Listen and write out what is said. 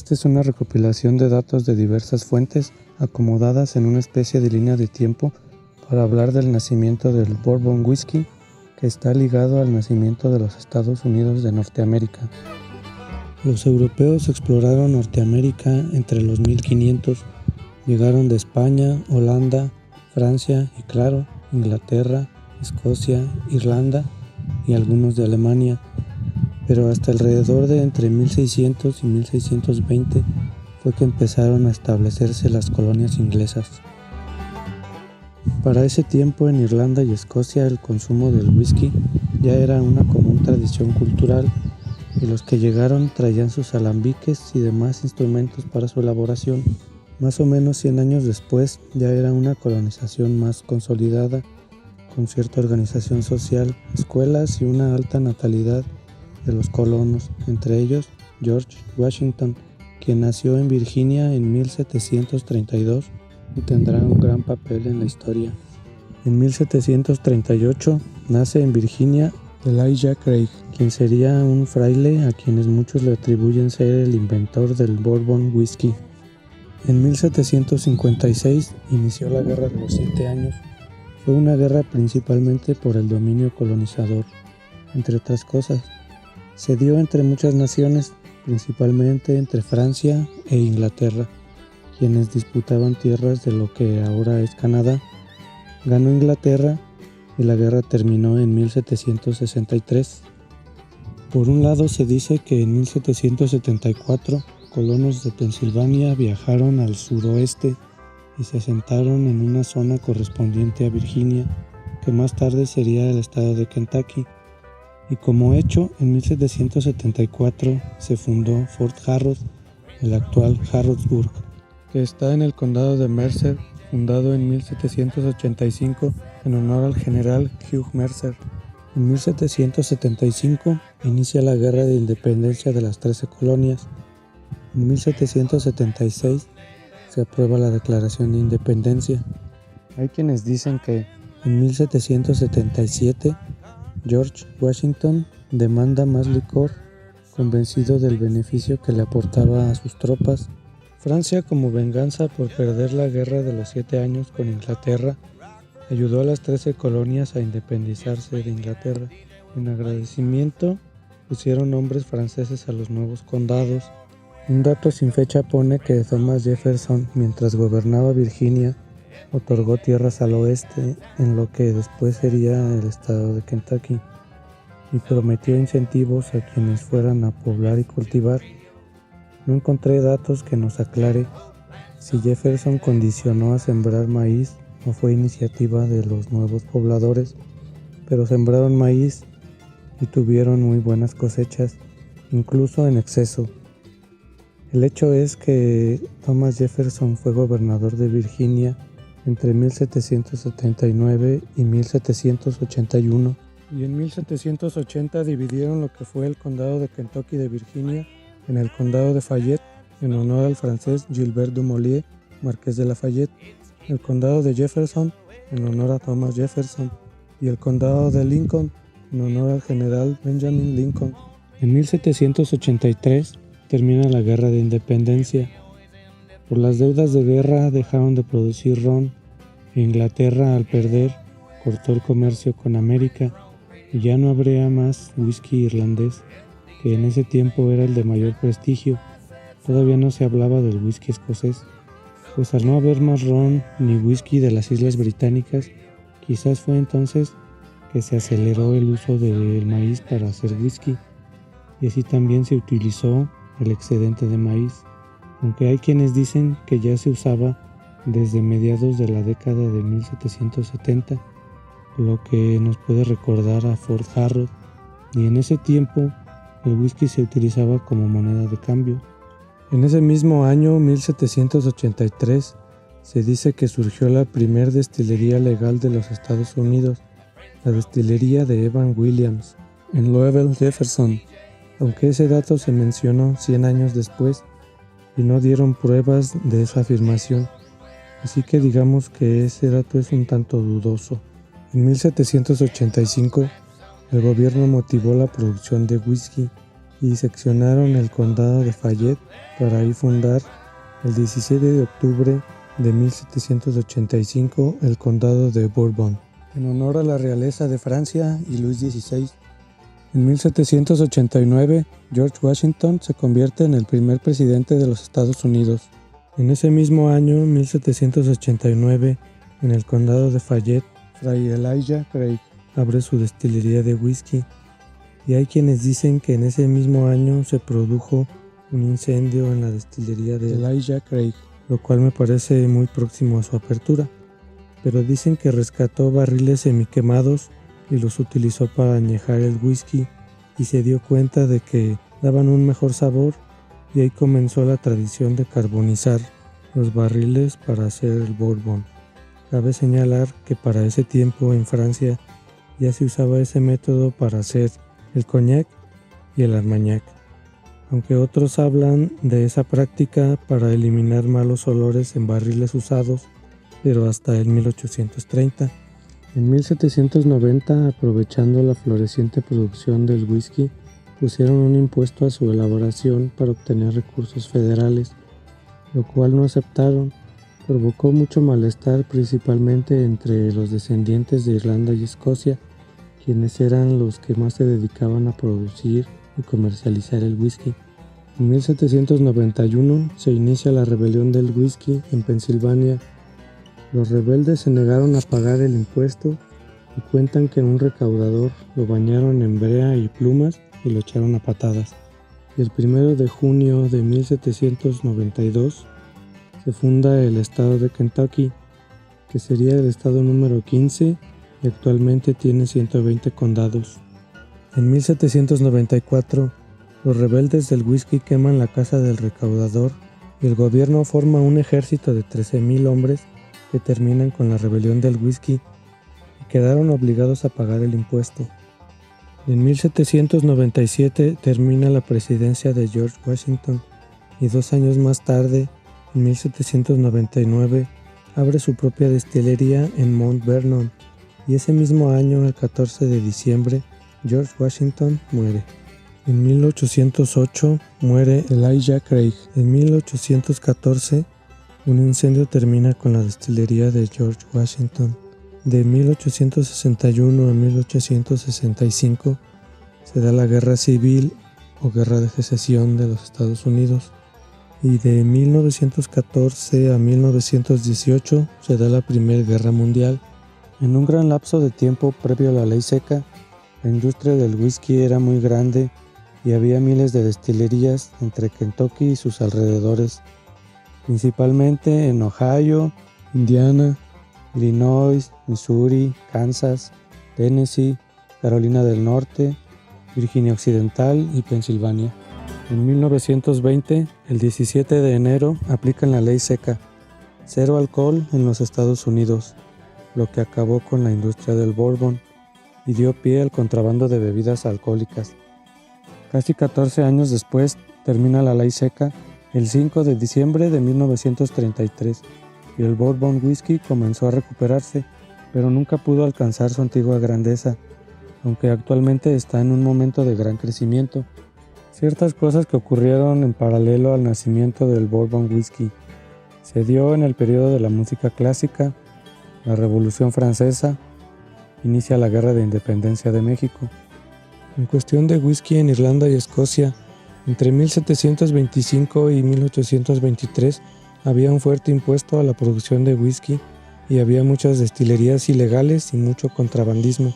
Esta es una recopilación de datos de diversas fuentes acomodadas en una especie de línea de tiempo para hablar del nacimiento del Bourbon Whisky, que está ligado al nacimiento de los Estados Unidos de Norteamérica. Los europeos exploraron Norteamérica entre los 1500, llegaron de España, Holanda, Francia y claro, Inglaterra, Escocia, Irlanda y algunos de Alemania, pero hasta alrededor de entre 1600 y 1620 fue que empezaron a establecerse las colonias inglesas. Para ese tiempo en Irlanda y Escocia el consumo del whisky ya era una común tradición cultural y los que llegaron traían sus alambiques y demás instrumentos para su elaboración. Más o menos 100 años después ya era una colonización más consolidada, con cierta organización social, escuelas y una alta natalidad de los colonos, entre ellos George Washington, quien nació en Virginia en 1732 y tendrá un gran papel en la historia. En 1738 nace en Virginia Elijah Craig, quien sería un fraile a quienes muchos le atribuyen ser el inventor del Bourbon Whisky. En 1756 inició la Guerra de los 7 años. Fue una guerra principalmente por el dominio colonizador, entre otras cosas. Se dio entre muchas naciones, principalmente entre Francia e Inglaterra, quienes disputaban tierras de lo que ahora es Canadá. Ganó Inglaterra y la guerra terminó en 1763. Por un lado se dice que en 1774 colonos de Pensilvania viajaron al suroeste y se asentaron en una zona correspondiente a Virginia, que más tarde sería el estado de Kentucky. Y como hecho, en 1774 se fundó Fort Harrod, el actual Harrodsburg, que está en el condado de Mercer, fundado en 1785 en honor al general Hugh Mercer. En 1775 inicia la Guerra de Independencia de las 13 colonias. En 1776 se aprueba la Declaración de Independencia. Hay quienes dicen que en 1777 George Washington demanda más licor, convencido del beneficio que le aportaba a sus tropas. Francia, como venganza por perder la Guerra de los 7 años con Inglaterra, ayudó a las 13 colonias a independizarse de Inglaterra. En agradecimiento, pusieron nombres franceses a los nuevos condados. Un dato sin fecha pone que Thomas Jefferson, mientras gobernaba Virginia, otorgó tierras al oeste, en lo que después sería el estado de Kentucky, y prometió incentivos a quienes fueran a poblar y cultivar. No encontré datos que nos aclare si Jefferson condicionó a sembrar maíz o fue iniciativa de los nuevos pobladores, pero sembraron maíz y tuvieron muy buenas cosechas, incluso en exceso. El hecho es que Thomas Jefferson fue gobernador de Virginia entre 1779 y 1781, y en 1780 dividieron lo que fue el condado de Kentucky de Virginia en el condado de Fayette, en honor al francés Gilbert Dumoulin, marqués de Lafayette, el condado de Jefferson, en honor a Thomas Jefferson, y el condado de Lincoln, en honor al general Benjamin Lincoln. En 1783 termina la Guerra de Independencia. Por las deudas de guerra dejaron de producir ron, e Inglaterra, al perder, cortó el comercio con América y ya no habría más whisky irlandés, que en ese tiempo era el de mayor prestigio. Todavía no se hablaba del whisky escocés, pues al no haber más ron ni whisky de las Islas Británicas, quizás fue entonces que se aceleró el uso del maíz para hacer whisky, y así también se utilizó el excedente de maíz, aunque hay quienes dicen que ya se usaba desde mediados de la década de 1770, lo que nos puede recordar a Fort Harrod, y en ese tiempo el whisky se utilizaba como moneda de cambio. En ese mismo año, 1783, se dice que surgió la primer destilería legal de los Estados Unidos, la destilería de Evan Williams, en Louisville, Jefferson, aunque ese dato se mencionó 100 años después y no dieron pruebas de esa afirmación, así que digamos que ese dato es un tanto dudoso. En 1785, el gobierno motivó la producción de whisky y seccionaron el condado de Fayette para ahí fundar el 17 de octubre de 1785 el condado de Bourbon, en honor a la realeza de Francia y Luis XVI. En 1789, George Washington se convierte en el primer presidente de los Estados Unidos. En ese mismo año, 1789, en el condado de Fayette, Fray Elijah Craig abre su destilería de whisky, y hay quienes dicen que en ese mismo año se produjo un incendio en la destilería de Elijah Craig, lo cual me parece muy próximo a su apertura, pero dicen que rescató barriles semiquemados y los utilizó para añejar el whisky y se dio cuenta de que daban un mejor sabor, y ahí comenzó la tradición de carbonizar los barriles para hacer el bourbon. Cabe señalar que para ese tiempo en Francia ya se usaba ese método para hacer el cognac y el armagnac, aunque otros hablan de esa práctica para eliminar malos olores en barriles usados, pero hasta el 1830. En 1790, aprovechando la floreciente producción del whisky, pusieron un impuesto a su elaboración para obtener recursos federales, lo cual no aceptaron. Provocó mucho malestar principalmente entre los descendientes de Irlanda y Escocia, quienes eran los que más se dedicaban a producir y comercializar el whisky. En 1791 se inicia la rebelión del whisky en Pensilvania. Los rebeldes se negaron a pagar el impuesto y cuentan que un recaudador lo bañaron en brea y plumas y lo echaron a patadas. Y el 1 de junio de 1792 se funda el estado de Kentucky, que sería el estado número 15 y actualmente tiene 120 condados. En 1794, los rebeldes del whisky queman la casa del recaudador y el gobierno forma un ejército de 13,000 hombres que terminan con la rebelión del whisky y quedaron obligados a pagar el impuesto. En 1797 termina la presidencia de George Washington y 2 años más tarde, en 1799, abre su propia destilería en Mount Vernon, y ese mismo año, el 14 de diciembre, George Washington muere. En 1808 muere Elijah Craig. En 1814, un incendio termina con la destilería de George Washington. De 1861 a 1865 se da la Guerra Civil o Guerra de Secesión de los Estados Unidos. Y de 1914 a 1918 se da la Primera Guerra Mundial. En un gran lapso de tiempo previo a la ley seca, la industria del whisky era muy grande y había miles de destilerías entre Kentucky y sus alrededores, principalmente en Ohio, Indiana, Illinois, Missouri, Kansas, Tennessee, Carolina del Norte, Virginia Occidental y Pensilvania. En 1920, el 17 de enero, aplican la ley seca, cero alcohol en los Estados Unidos, lo que acabó con la industria del bourbon y dio pie al contrabando de bebidas alcohólicas. Casi 14 años después, termina la ley seca el 5 de diciembre de 1933 y el bourbon whisky comenzó a recuperarse, pero nunca pudo alcanzar su antigua grandeza, aunque actualmente está en un momento de gran crecimiento. Ciertas cosas que ocurrieron en paralelo al nacimiento del bourbon whisky. Se dio en el periodo de la música clásica, la Revolución Francesa, inicia la Guerra de Independencia de México. En cuestión de whisky en Irlanda y Escocia, entre 1725 y 1823 había un fuerte impuesto a la producción de whisky y había muchas destilerías ilegales y mucho contrabandismo.